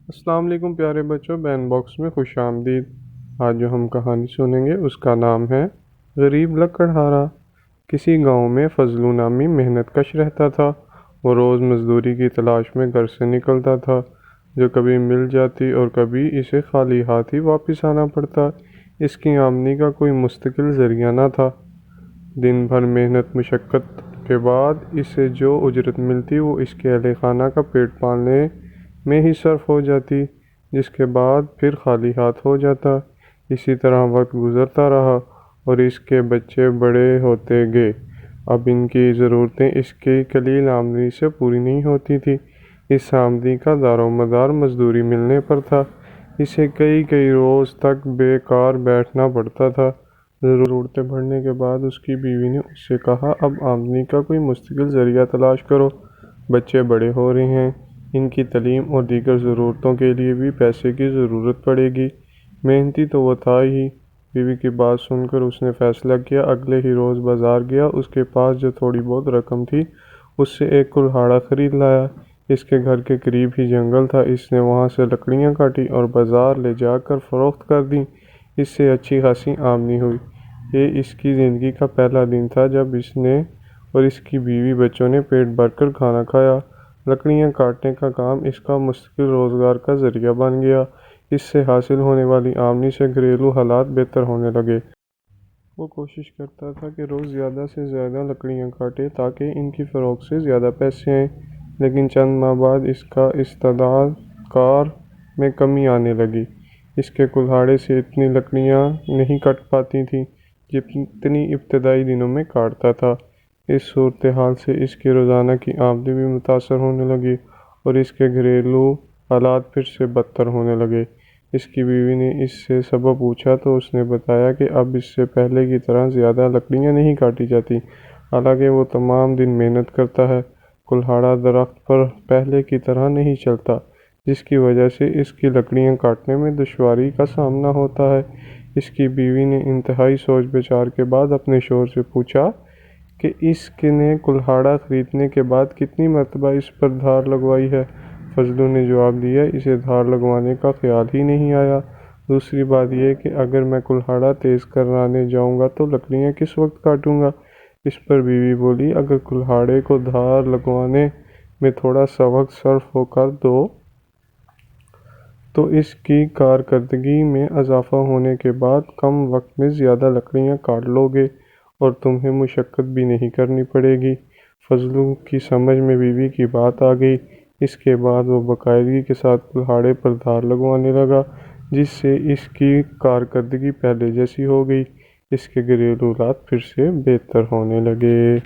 السلام علیکم پیارے بچوں، بین باکس میں خوش آمدید۔ آج جو ہم کہانی سنیں گے اس کا نام ہے غریب لکڑہارا۔ کسی گاؤں میں فضلو نامی محنت کش رہتا تھا۔ وہ روز مزدوری کی تلاش میں گھر سے نکلتا تھا، جو کبھی مل جاتی اور کبھی اسے خالی ہاتھ ہی واپس آنا پڑتا۔ اس کی آمدنی کا کوئی مستقل ذریعہ نہ تھا۔ دن بھر محنت مشقت کے بعد اسے جو اجرت ملتی وہ اس کے اہل خانہ کا پیٹ پالنے میں ہی صرف ہو جاتی، جس کے بعد پھر خالی ہاتھ ہو جاتا۔ اسی طرح وقت گزرتا رہا اور اس کے بچے بڑے ہوتے گئے۔ اب ان کی ضرورتیں اس کی قلیل آمدنی سے پوری نہیں ہوتی تھی۔ اس آمدنی کا دار و مدار مزدوری ملنے پر تھا۔ اسے کئی روز تک بے کار بیٹھنا پڑتا تھا۔ ضرورتیں بڑھنے کے بعد اس کی بیوی نے اس سے کہا، اب آمدنی کا کوئی مستقل ذریعہ تلاش کرو۔ بچے بڑے ہو رہے ہیں، ان کی تعلیم اور دیگر ضرورتوں کے لیے بھی پیسے کی ضرورت پڑے گی۔ محنتی تو وہ تھا ہی۔ بیوی کی بات سن کر اس نے فیصلہ کیا۔ اگلے ہی روز بازار گیا۔ اس کے پاس جو تھوڑی بہت رقم تھی اس سے ایک کلہاڑا خرید لایا۔ اس کے گھر کے قریب ہی جنگل تھا۔ اس نے وہاں سے لکڑیاں کاٹی اور بازار لے جا کر فروخت کر دیں۔ اس سے اچھی خاصی آمدنی ہوئی۔ یہ اس کی زندگی کا پہلا دن تھا جب اس نے اور اس کی بیوی بچوں نے پیٹ بھر کر کھانا کھایا۔ لکڑیاں کاٹنے کا کام اس کا مستقل روزگار کا ذریعہ بن گیا۔ اس سے حاصل ہونے والی آمدنی سے گھریلو حالات بہتر ہونے لگے۔ وہ کوشش کرتا تھا کہ روز زیادہ سے زیادہ لکڑیاں کاٹے تاکہ ان کی فروخت سے زیادہ پیسے آئیں، لیکن چند ماہ بعد اس کا استعداد کار میں کمی آنے لگی۔ اس کے کلہاڑے سے اتنی لکڑیاں نہیں کٹ پاتی تھیں جتنی ابتدائی دنوں میں کاٹتا تھا۔ اس صورتحال سے اس کی روزانہ کی آمدنی بھی متاثر ہونے لگی اور اس کے گھریلو حالات پھر سے بدتر ہونے لگے۔ اس کی بیوی نے اس سے سبب پوچھا تو اس نے بتایا کہ اب اس سے پہلے کی طرح زیادہ لکڑیاں نہیں کاٹی جاتی، حالانکہ وہ تمام دن محنت کرتا ہے۔ کلہاڑا درخت پر پہلے کی طرح نہیں چلتا، جس کی وجہ سے اس کی لکڑیاں کاٹنے میں دشواری کا سامنا ہوتا ہے۔ اس کی بیوی نے انتہائی سوچ بچار کے بعد اپنے شوہر سے پوچھا کہ اس نے کلہاڑا خریدنے کے بعد کتنی مرتبہ اس پر دھار لگوائی ہے۔ فضلو نے جواب دیا، اسے دھار لگوانے کا خیال ہی نہیں آیا۔ دوسری بات یہ کہ اگر میں کلہاڑا تیز کرانے جاؤں گا تو لکڑیاں کس وقت کاٹوں گا؟ اس پر بیوی بولی، اگر کلہاڑے کو دھار لگوانے میں تھوڑا سا وقت صرف کر دو تو اس کی کارکردگی میں اضافہ ہونے کے بعد کم وقت میں زیادہ لکڑیاں کاٹ لو گے اور تمہیں مشقت بھی نہیں کرنی پڑے گی۔ فضلو کی سمجھ میں بیوی کی بات آ گئی۔ اس کے بعد وہ باقاعدگی کے ساتھ کلہاڑے پر دھار لگوانے لگا، جس سے اس کی کارکردگی پہلے جیسی ہو گئی۔ اس کے گھریلو حالات پھر سے بہتر ہونے لگے۔